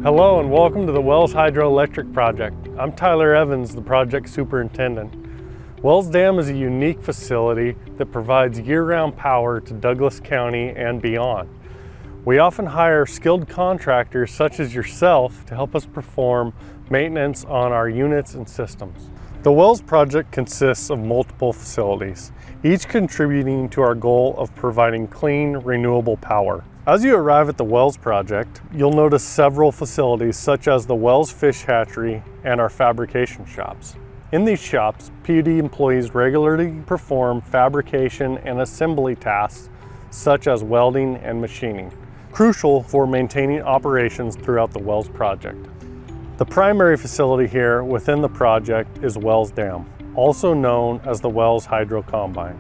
Hello and welcome to the Wells Hydroelectric Project. I'm Tyler Evans, the project superintendent. Wells Dam is a unique facility that provides year-round power to Douglas County and beyond. We often hire skilled contractors such as yourself to help us perform maintenance on our units and systems. The Wells project consists of multiple facilities, each contributing to our goal of providing clean, renewable power. As you arrive at the Wells project, you'll notice several facilities such as the Wells Fish Hatchery and our fabrication shops. In these shops, PUD employees regularly perform fabrication and assembly tasks such as welding and machining, crucial for maintaining operations throughout the Wells project. The primary facility here within the project is Wells Dam, also known as the Wells Hydro Combine.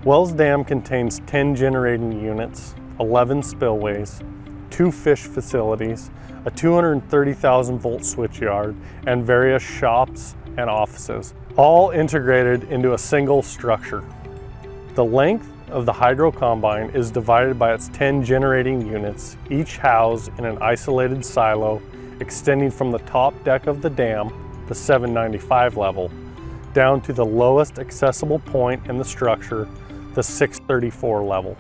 Wells Dam contains 10 generating units, 11 spillways, 2 fish facilities, a 230,000 volt switchyard, and various shops and offices, all integrated into a single structure. The length of the Hydro Combine is divided by its 10 generating units, each housed in an isolated silo extending from the top deck of the dam, the 795 level, down to the lowest accessible point in the structure, the 634 level.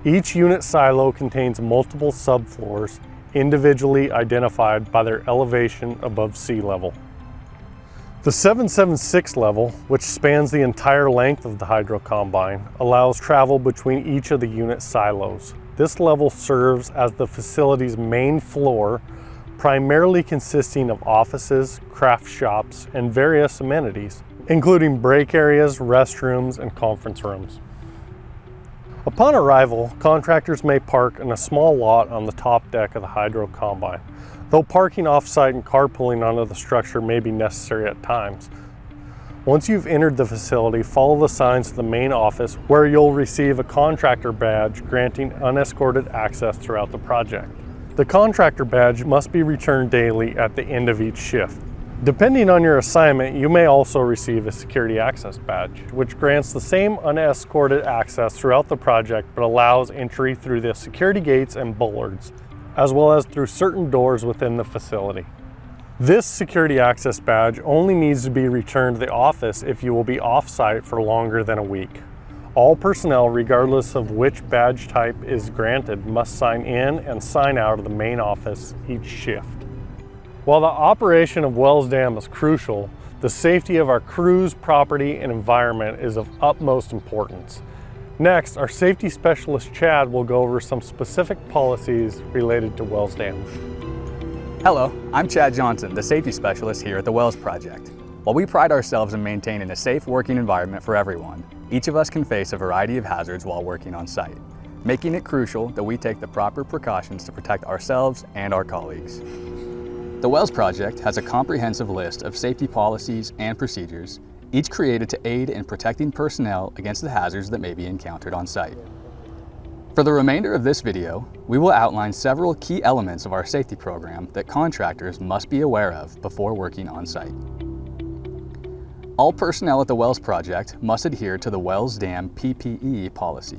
Each unit silo contains multiple subfloors, individually identified by their elevation above sea level. The 776 level, which spans the entire length of the Hydro Combine, allows travel between each of the unit silos. This level serves as the facility's main floor, primarily consisting of offices, craft shops, and various amenities, including break areas, restrooms, and conference rooms. Upon arrival, contractors may park in a small lot on the top deck of the Hydro Combine, though parking off-site and carpooling onto the structure may be necessary at times. Once you've entered the facility, follow the signs to the main office where you'll receive a contractor badge granting unescorted access throughout the project. The contractor badge must be returned daily at the end of each shift. Depending on your assignment, you may also receive a security access badge, which grants the same unescorted access throughout the project but allows entry through the security gates and bollards, as well as through certain doors within the facility. This security access badge only needs to be returned to the office if you will be off-site for longer than a week. All personnel, regardless of which badge type is granted, must sign in and sign out of the main office each shift. While the operation of Wells Dam is crucial, the safety of our crews, property, and environment is of utmost importance. Next, our safety specialist Chad will go over some specific policies related to Wells Dam. Hello, I'm Chad Johnson, the safety specialist here at the Wells Project. While we pride ourselves in maintaining a safe working environment for everyone, each of us can face a variety of hazards while working on site, making it crucial that we take the proper precautions to protect ourselves and our colleagues. The Wells Project has a comprehensive list of safety policies and procedures, each created to aid in protecting personnel against the hazards that may be encountered on site. For the remainder of this video, we will outline several key elements of our safety program that contractors must be aware of before working on site. All personnel at the Wells Project must adhere to the Wells Dam PPE policy.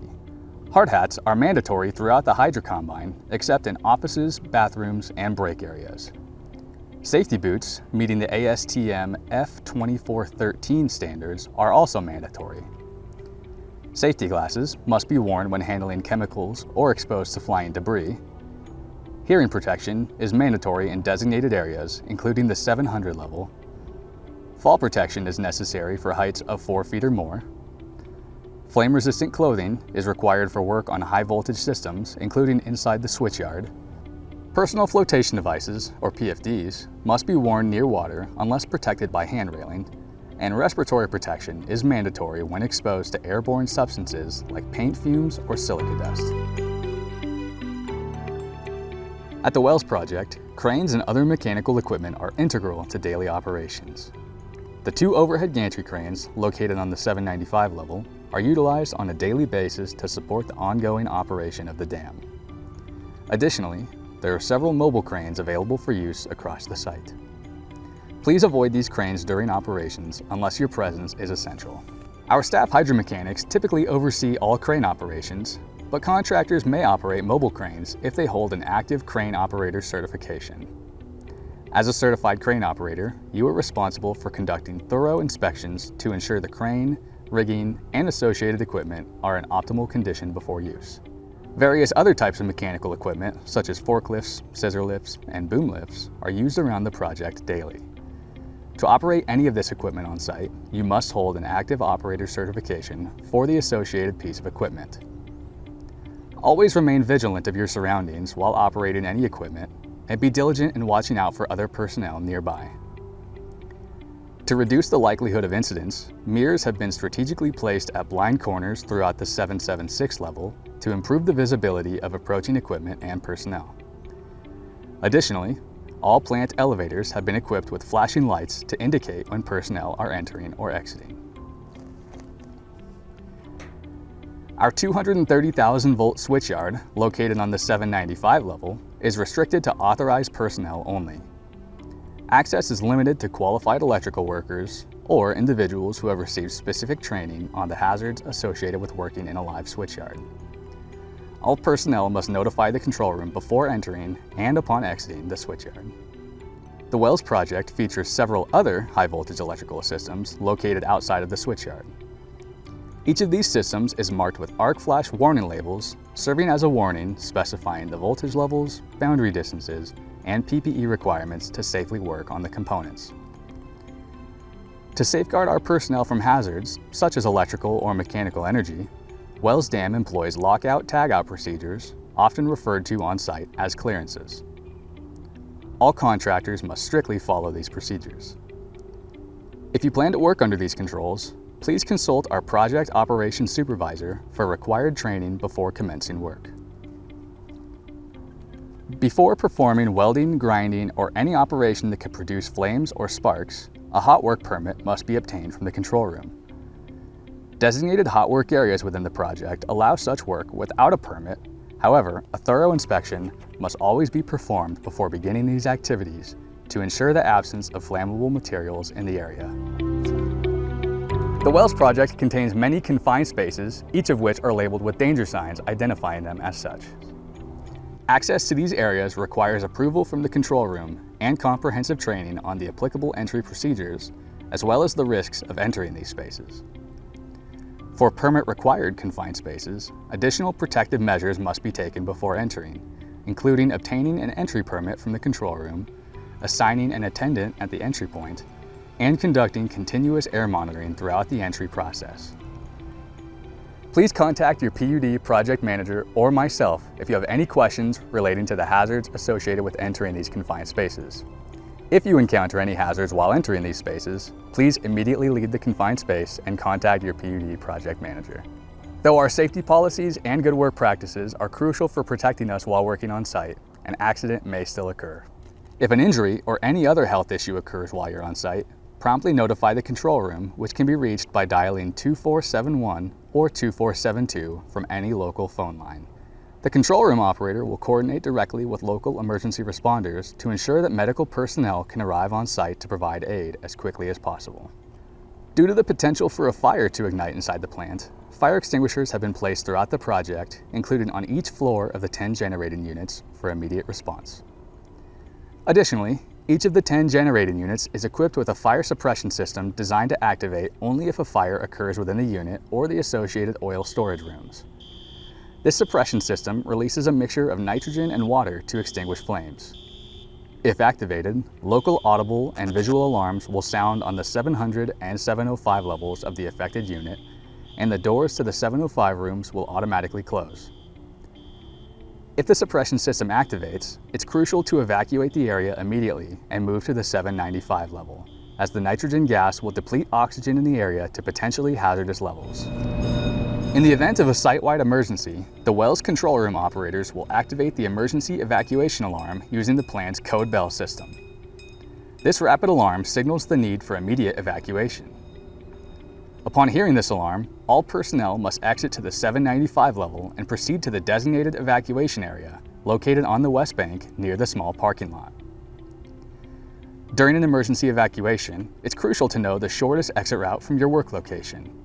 Hard hats are mandatory throughout the Hydro Combine, except in offices, bathrooms, and break areas. Safety boots, meeting the ASTM F2413 standards, are also mandatory. Safety glasses must be worn when handling chemicals or exposed to flying debris. Hearing protection is mandatory in designated areas, including the 700 level. Fall protection is necessary for heights of 4 feet or more. Flame-resistant clothing is required for work on high-voltage systems, including inside the switchyard. Personal flotation devices, or PFDs, must be worn near water unless protected by hand railing, and respiratory protection is mandatory when exposed to airborne substances like paint fumes or silica dust. At the Wells Project, cranes and other mechanical equipment are integral to daily operations. The 2 overhead gantry cranes, located on the 795 level, are utilized on a daily basis to support the ongoing operation of the dam. Additionally, there are several mobile cranes available for use across the site. Please avoid these cranes during operations unless your presence is essential. Our staff hydromechanics typically oversee all crane operations, but contractors may operate mobile cranes if they hold an active crane operator certification. As a certified crane operator, you are responsible for conducting thorough inspections to ensure the crane, rigging, and associated equipment are in optimal condition before use. Various other types of mechanical equipment, such as forklifts, scissor lifts, and boom lifts, are used around the project daily. To operate any of this equipment on site, you must hold an active operator certification for the associated piece of equipment. Always remain vigilant of your surroundings while operating any equipment, and be diligent in watching out for other personnel nearby. To reduce the likelihood of incidents, mirrors have been strategically placed at blind corners throughout the 776 level to improve the visibility of approaching equipment and personnel. Additionally, all plant elevators have been equipped with flashing lights to indicate when personnel are entering or exiting. Our 230,000 volt switchyard, located on the 795 level, is restricted to authorized personnel only. Access is limited to qualified electrical workers or individuals who have received specific training on the hazards associated with working in a live switchyard. All personnel must notify the control room before entering and upon exiting the switchyard. The Wells project features several other high voltage electrical systems located outside of the switchyard. Each of these systems is marked with arc flash warning labels, serving as a warning specifying the voltage levels, boundary distances, and PPE requirements to safely work on the components. To safeguard our personnel from hazards, such as electrical or mechanical energy, Wells Dam employs lockout-tagout procedures, often referred to on site as clearances. All contractors must strictly follow these procedures. If you plan to work under these controls, please consult our project operations supervisor for required training before commencing work. Before performing welding, grinding, or any operation that could produce flames or sparks, a hot work permit must be obtained from the control room. Designated hot work areas within the project allow such work without a permit. However, a thorough inspection must always be performed before beginning these activities to ensure the absence of flammable materials in the area. The Wells project contains many confined spaces, each of which are labeled with danger signs identifying them as such. Access to these areas requires approval from the control room and comprehensive training on the applicable entry procedures, as well as the risks of entering these spaces. For permit-required confined spaces, additional protective measures must be taken before entering, including obtaining an entry permit from the control room, assigning an attendant at the entry point, and conducting continuous air monitoring throughout the entry process. Please contact your PUD project manager or myself if you have any questions relating to the hazards associated with entering these confined spaces. If you encounter any hazards while entering these spaces, please immediately leave the confined space and contact your PUD project manager. Though our safety policies and good work practices are crucial for protecting us while working on site, an accident may still occur. If an injury or any other health issue occurs while you're on site, promptly notify the control room, which can be reached by dialing 2471 or 2472 from any local phone line. The control room operator will coordinate directly with local emergency responders to ensure that medical personnel can arrive on site to provide aid as quickly as possible. Due to the potential for a fire to ignite inside the plant, fire extinguishers have been placed throughout the project, including on each floor of the 10 generating units for immediate response. Additionally, each of the 10 generating units is equipped with a fire suppression system designed to activate only if a fire occurs within the unit or the associated oil storage rooms. This suppression system releases a mixture of nitrogen and water to extinguish flames. If activated, local audible and visual alarms will sound on the 700 and 705 levels of the affected unit, and the doors to the 705 rooms will automatically close. If the suppression system activates, it's crucial to evacuate the area immediately and move to the 795 level, as the nitrogen gas will deplete oxygen in the area to potentially hazardous levels. In the event of a site-wide emergency, the Wells control room operators will activate the emergency evacuation alarm using the plant's code bell system. This rapid alarm signals the need for immediate evacuation. Upon hearing this alarm, all personnel must exit to the 795 level and proceed to the designated evacuation area, located on the west bank near the small parking lot. During an emergency evacuation, it's crucial to know the shortest exit route from your work location.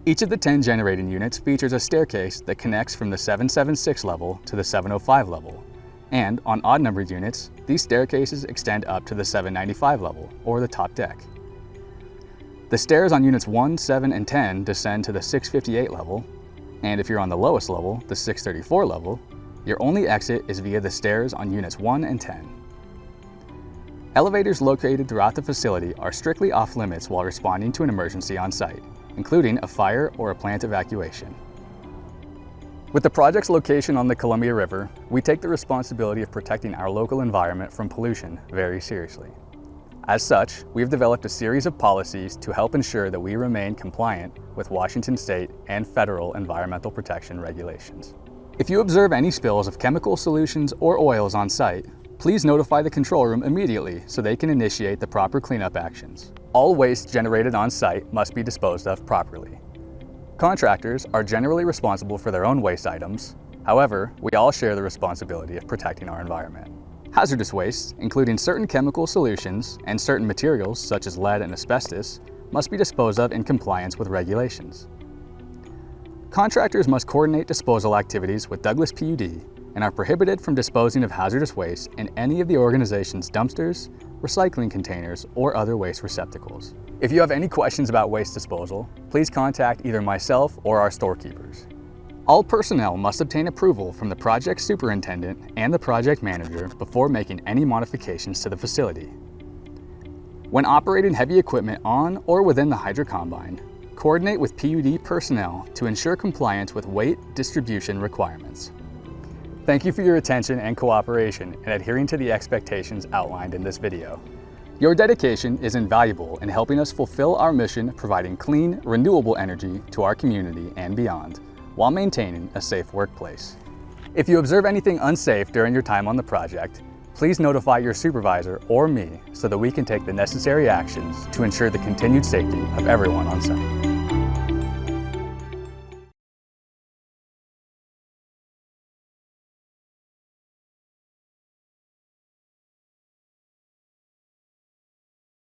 Each of the 10 generating units features a staircase that connects from the 776 level to the 705 level. And on odd-numbered units, these staircases extend up to the 795 level, or the top deck. The stairs on units 1, 7, and 10 descend to the 658 level, and if you're on the lowest level, the 634 level, your only exit is via the stairs on units 1 and 10. Elevators located throughout the facility are strictly off-limits while responding to an emergency on site, including a fire or a plant evacuation. With the project's location on the Columbia River, we take the responsibility of protecting our local environment from pollution very seriously. As such, we've developed a series of policies to help ensure that we remain compliant with Washington state and federal environmental protection regulations. If you observe any spills of chemical solutions or oils on site, please notify the control room immediately so they can initiate the proper cleanup actions. All waste generated on site must be disposed of properly. Contractors are generally responsible for their own waste items. However, we all share the responsibility of protecting our environment. Hazardous waste, including certain chemical solutions and certain materials such as lead and asbestos, must be disposed of in compliance with regulations. Contractors must coordinate disposal activities with Douglas PUD and are prohibited from disposing of hazardous waste in any of the organization's dumpsters, recycling containers, or other waste receptacles. If you have any questions about waste disposal, please contact either myself or our storekeepers. All personnel must obtain approval from the project superintendent and the project manager before making any modifications to the facility. When operating heavy equipment on or within the Hydro Combine, coordinate with PUD personnel to ensure compliance with weight distribution requirements. Thank you for your attention and cooperation in adhering to the expectations outlined in this video. Your dedication is invaluable in helping us fulfill our mission, providing clean, renewable energy to our community and beyond, while maintaining a safe workplace. If you observe anything unsafe during your time on the project, please notify your supervisor or me so that we can take the necessary actions to ensure the continued safety of everyone on site.